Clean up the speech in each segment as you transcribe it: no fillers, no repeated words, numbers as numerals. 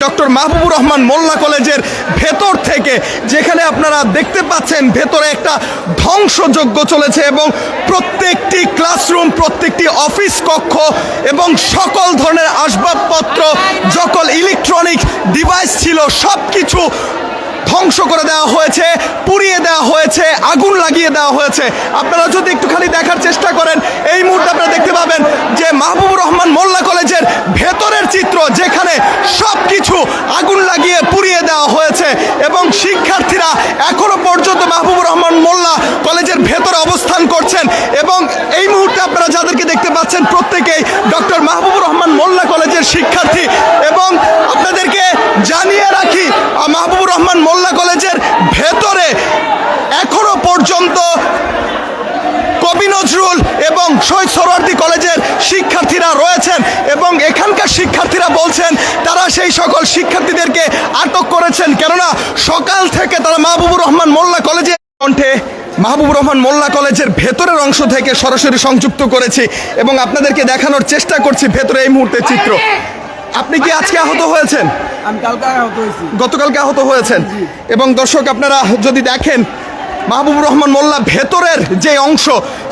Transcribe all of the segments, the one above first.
Doctor Mahbubur Rahman মোল্লা কলেজের ভেতর থেকে, যেখানে আপনারা দেখতে পাচ্ছেন ভেতরে একটা ধ্বংসযজ্ঞ চলেছে এবং প্রত্যেকটি ক্লাসরুম, প্রত্যেকটি অফিস কক্ষ এবং সকল ধরনের আসবাবপত্র, সকল ইলেকট্রনিক ডিভাইস ছিল সব কিছু ধ্বংস করে দেওয়া হয়েছে, পুড়িয়ে দেওয়া হয়েছে, আগুন লাগিয়ে দেওয়া হয়েছে। আপনারা যদি একটুখানি দেখার চেষ্টা করেন, এই মুহূর্তে আপনারা দেখতে পাবেন যে মাহবুবুর রহমান মোল্লা কলেজের ভেতরের চিত্র, যেখানে সব কিছু আগুন লাগিয়ে পুড়িয়ে দেওয়া হয়েছে এবং শিক্ষার্থীরা এখনো পর্যন্ত মাহবুবুর রহমান মোল্লা কলেজের ভেতরে অবস্থান করছেন। এবং এই মুহূর্তে আপনারা যাদেরকে দেখতে পাচ্ছেন প্রত্যেকেই ডক্টর মাহবুবুর রহমান মোল্লা কলেজের শিক্ষার্থী। এবং আপনাদেরকে জানিয়ে রাখি, মাহবুবুর রহমান মোল্লা কলেজের ভেতরে এখনো পর্যন্ত কবি নজরুল এবং শহীদ সোহরাওয়ার্দী কলেজের শিক্ষার্থীরা রয়েছেন এবং এখানকার শিক্ষার্থীরা বলছেন তারা সেই সকল শিক্ষার্থীদেরকে আটক করেছেন, কেননা সকাল থেকে তারা মাহবুবুর রহমান মোল্লা কলেজের কণ্ঠে মাহবুবুর রহমান মোল্লা কলেজের ভেতরের অংশ থেকে সরাসরি সংযুক্ত করেছি এবং আপনাদেরকে দেখানোর চেষ্টা করছি ভেতরে এই মুহূর্তের চিত্র। আপনি কি আজকে আহত হয়েছেন? আমি কালকে আহত হয়েছি। গতকালকে আহত হয়েছেন। এবং দর্শক, আপনারা যদি দেখেন মাহবুবুর রহমান মোল্লা ভেতরের যে অংশ,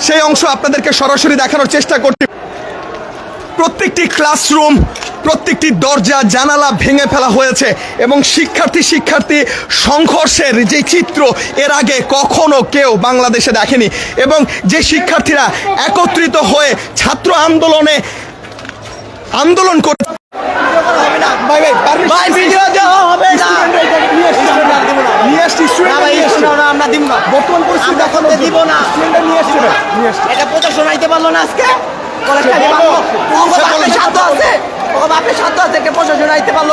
সেই অংশ আপনাদেরকে সরাসরি দেখানোর চেষ্টা করছি। প্রত্যেকটি ক্লাসরুম, প্রত্যেকটি দরজা জানালা ভেঙে ফেলা হয়েছে এবং শিক্ষার্থী সংঘর্ষের যে চিত্র এর আগে কখনো কেউ বাংলাদেশে দেখেনি। এবং যে শিক্ষার্থীরা একত্রিত হয়ে ছাত্র আন্দোলন করে প্রশাসন আইতে পারলো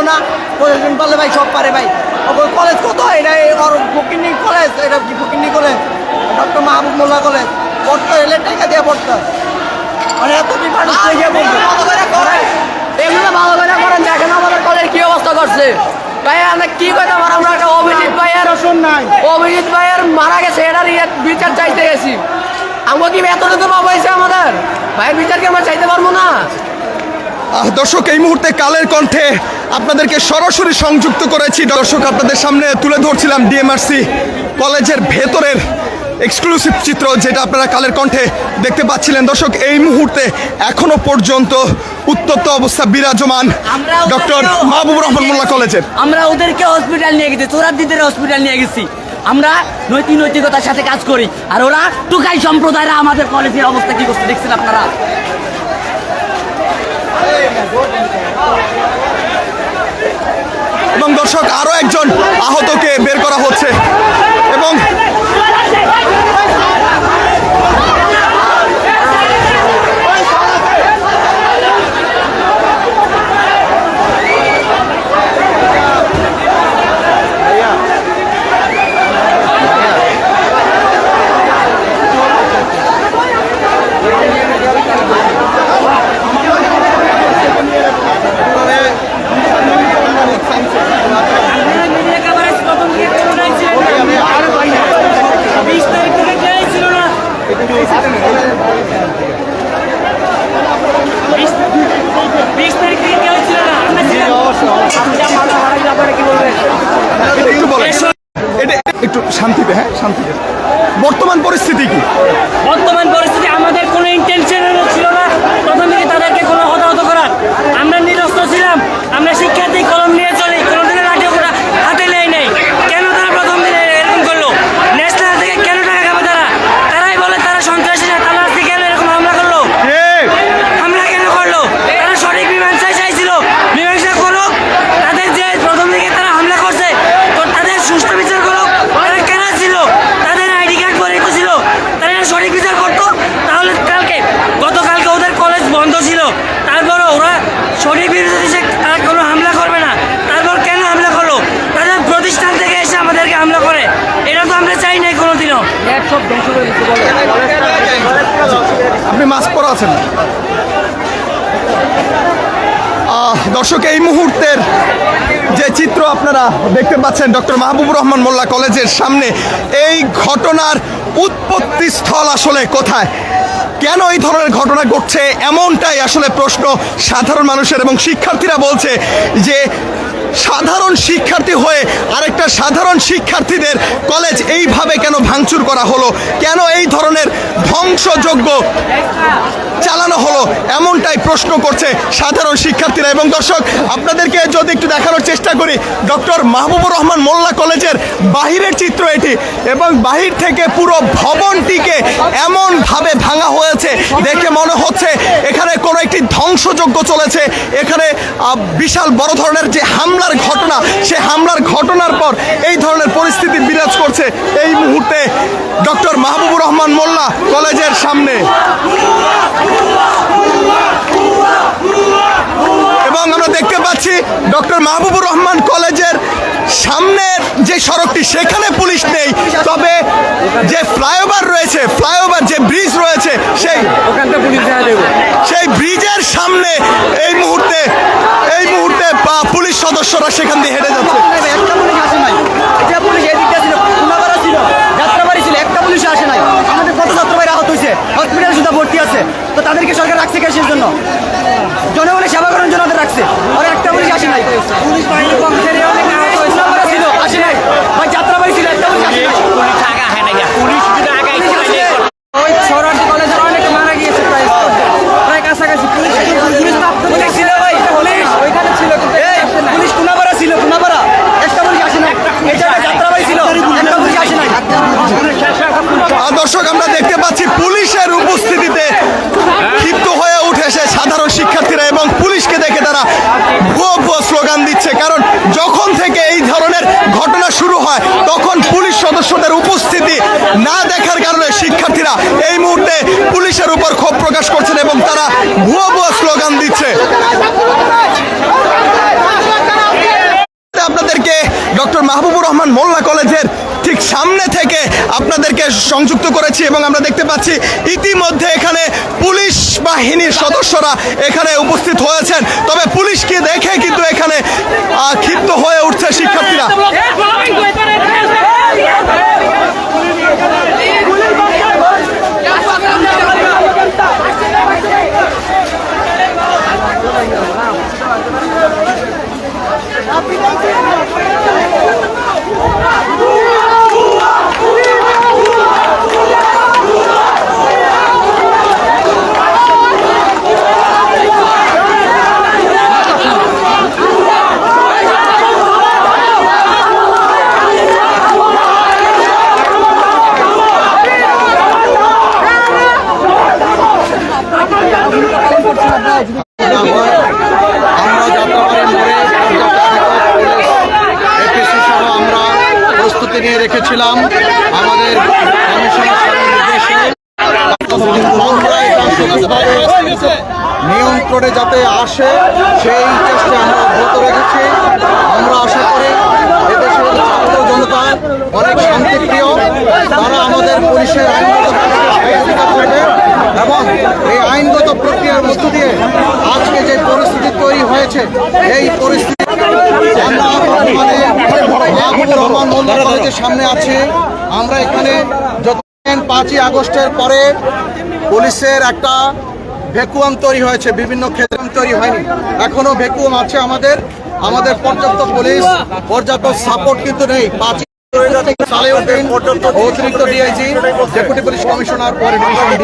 না। প্রশাসন পারলে ভাই সব পারে ভাই। কলেজ কত এটা ফকিন্নি কলেজ, এটা কি ফকিন্নি কলেজ? ডক্টর মাহবুব মোল্লা কলেজ পড়তো, এলে টাকা দিয়ে পড়তো। মানে এত মানুষ এগুলো ভালো করে করেন। দেখেন আমাদের কলেজ কি অবস্থা করছে ভাই। আমরা কি কথা আমরা একটা অভিজিৎ ভাইয়ের মারা গেছে, এটার বিচার চাইতে গেছি। আমরা কি এতটুকু পাবো আমাদের ভাইয়ের বিচার কি আমরা চাইতে পারবো না? দর্শক, এই মুহূর্তে কালের কণ্ঠে আপনাদেরকে সরাসরি সংযুক্ত করেছি। দর্শক, আপনাদের সামনে তুলে ধরছিলাম ডিএমআরসি কলেজের ভেতরের এক্সক্লুসিভ চিত্র, যেটা আপনারা কালের কণ্ঠে দেখতে পাচ্ছিলেন। দর্শক, এই মুহূর্তে এখনো পর্যন্ত উত্তপ্ত অবস্থা বিরাজমান ডক্টর মাহবুবুর রহমান মোল্লা কলেজের। আমরা ওদেরকে হসপিটাল নিয়ে গেছি, সোহরাওয়ার্দীদের হসপিটাল নিয়ে গেছি। আমরা নৈতিকতার সাথে কাজ করি, আর ওরা টুকাই সম্প্রদায়রা আমাদের কলেজের অবস্থা কি করছে দেখছেন আপনারা। এবং দর্শক, আরো একজন আহতকে বের করা হচ্ছে এবং একটু শান্তিতে, হ্যাঁ শান্তিতে। বর্তমান পরিস্থিতি কি? বর্তমান পরিস্থিতি আমাদের কোনো ইন্টেনশন ছিল না প্রথম থেকে তাদেরকে কোনো হতাহত করার। আমরা নিরস্ত্র ছিলাম, আমরা শিক্ষার্থী কলম নিয়ে চলি, কোনোদিনের লাঠি ওরা হাতে নেই নাই। কেন তারা প্রথম দিনে এরকম করলো? ন্যাশনাল থেকে কেন টাকা খাবে তারা? তারাই বলে তারা সন্ত্রাসী না, তারা আজকে কেন এরকম হামলা করলো? হামলা কেন করলো? তারা সঠিক মীমাংসায় চাইছিল, মীমাংসা করুক। তাদের যে প্রথম থেকে তারা হামলা করছে, তো তাদের সুষ্ঠু বিচার করুক। তারা কেন ছিল? তাদের আইডি কার্ড পরে তো ছিল, তারা সঠিক বিচার করতো তাহলে। গতকালকে ওদের কলেজ বন্ধ ছিল, তারপরও ওরা সঠিক বিচার দিচ্ছে, তারা কোনো হামলা করবে না। তারপর কেন হামলা করলো? তাদের প্রতিষ্ঠান থেকে এসে আমাদেরকে হামলা করে, এটা তো আমরা চাই নাই কোনোদিনও। সব ধ্বংস করে দিচ্ছে। আপনি মাস্ক পরা আছেন? দর্শক, এই মুহূর্তের যে চিত্র আপনারা দেখতে পাচ্ছেন ডক্টর মাহবুবুর রহমান মোল্লা কলেজের সামনে, এই ঘটনার উৎপত্তি স্থল আসলে কোথায়, কেন এই ধরনের ঘটনা ঘটছে, এমনটাই আসলে প্রশ্ন সাধারণ মানুষের। এবং শিক্ষার্থীরা বলছে যে সাধারণ শিক্ষার্থী হয়ে আরেকটা সাধারণ শিক্ষার্থীদের কলেজ এইভাবে কেন ভাঙচুর করা হলো, কেন এই ধরনের ধ্বংসযজ্ঞ চালানো হলো, এমনটাই প্রশ্ন করছে সাধারণ শিক্ষার্থীরা। এবং দর্শক, আপনাদেরকে যদি একটু দেখানোর চেষ্টা করি, ডক্টর মাহবুবুর রহমান মোল্লা কলেজের বাহিরের চিত্র এটি, এবং বাহির থেকে পুরো ভবনটিকে এমনভাবে ভাঙা হয়েছে দেখে মনে হচ্ছে এখানে কোনো একটি ধ্বংসযজ্ঞ চলেছে। এখানে বিশাল বড় ধরনের যে হামলার ঘটনা, সে হামলার ঘটনার পর এই ধরনের পরিস্থিতি বিরাজ করছে এই মুহূর্তে ডক্টর মাহবুবুর রহমান মোল্লা কলেজের সামনে। এবং আমরা দেখতে পাচ্ছি ডক্টর মাহবুবুর রহমান কলেজের সামনের যে সড়কটি, সেখানে পুলিশ নেই, তবে যে ফ্লাইওভার রয়েছে, ফ্লাইওভার যে ব্রিজ রয়েছে, সেই ব্রিজের সামনে এই মুহূর্তে পুলিশ সদস্যরা সেখান দিয়ে হেঁটে যাচ্ছে। একটা পুলিশ আসে নাই, এটা পুলিশ এদিকটা ছিল, কুনাবাড়া ছিল, যাত্রাবাড়ি ছিল, একটা পুলিশ আসে নাই। আমাদের কত যাত্রাবাড়ি আহত হয়েছে, হসপিটালে শুধু ভর্তি আছে, তো তাদেরকে সরকার রাখছে কিসের জন্য? জনগণের সেবা করার জন্য ওদের রাখছে, আর একটা পুলিশ আসে নাই। পুলিশ বাহিনী কর্মচারী অনেক আহত হয়েছে, কুনাবাড়া ছিল, আসে নাই, ভাই যাত্রাবাড়ি ছিল, একটা পুলিশ আসে নাই। ওই শহরার্থী কলেজের অনেকে মারা গিয়েছে, প্রায় কাছাকাছি পুলিশ ছিল, ভাই পুলিশ ওইখানে ছিল, পুলিশ কুনাবাড়া ছিল, কুনাবাড়া একটা পুলিশ আসে নাই। এটা যাত্রাবাড়ি ছিল, একটা পুলিশ আসে নাই। দর্শক, আমরা দেখতে পাচ্ছি পুলিশের উপস্থিতিতে ক্ষিপ্ত হয়ে উঠেছে সাধারণ শিক্ষার্থীরা, এবং পুলিশকে দেখে তারা ভুয়ো ভুয়ো স্লোগান দিচ্ছে। কারণ যখন থেকে এই ধরনের ঘটনা শুরু হয়, তখন পুলিশ সদস্যদের উপস্থিতি না দেখার কারণে শিক্ষার্থীরা এই মুহূর্তে পুলিশের উপর ক্ষোভ প্রকাশ করছেন এবং তারা ভুয়ো ভুয়ো স্লোগান দিচ্ছে। আপনাদেরকে ডক্টর মাহবুবুর রহমান মোল্লা কলেজের ঠিক সামনে থেকে আপনাদেরকে সংযুক্ত করেছি, এবং আমরা দেখতে পাচ্ছি ইতিমধ্যে এখানে পুলিশ বাহিনীর সদস্যরা এখানে উপস্থিত হয়েছেন। তবে পুলিশকে দেখে কিন্তু এখানে ক্ষিপ্ত হয়ে উঠছে শিক্ষার্থীরা। আমরা যাত্রাবাড়ির মোড়ে এপিসি সহ আমরা প্রস্তুতি নিয়ে রেখেছিলাম আমাদের কমিশনের নির্দেশে নিয়ন্ত্রণে যাতে আসে সেই চেষ্টা আমরা অব্যাহত রেখেছি। আমরা আশা করি এদেশের ছাত্র জনতা অনেক শান্তিপ্রিয়, তারা আমাদের পুলিশের আইনগত সহযোগিতা করবে এবং এই আইনগত প্রক্রিয়ার মধ্য দিয়ে আজকে যে পরিস্থিতি তৈরি হয়েছে, এই পরিস্থিতি আমরা বর্তমানে মাহবুবুর রহমান মোল্লা কলেজের সামনে আছি। আমরা এখানে 5ই আগস্টের পরে পুলিশের একটা ভ্যাকুয়াম তৈরি হয়েছে, বিভিন্ন ক্ষেত্রে তৈরি হয়নি, এখনো ভ্যাকুয়াম আছে। আমাদের পর্যাপ্ত পুলিশ, পর্যাপ্ত সাপোর্ট কিন্তু নেই। সালেউদ্দিন অতিরিক্ত ডিআইজি, ডেপুটি পুলিশ কমিশনার, পরে ডিএমপি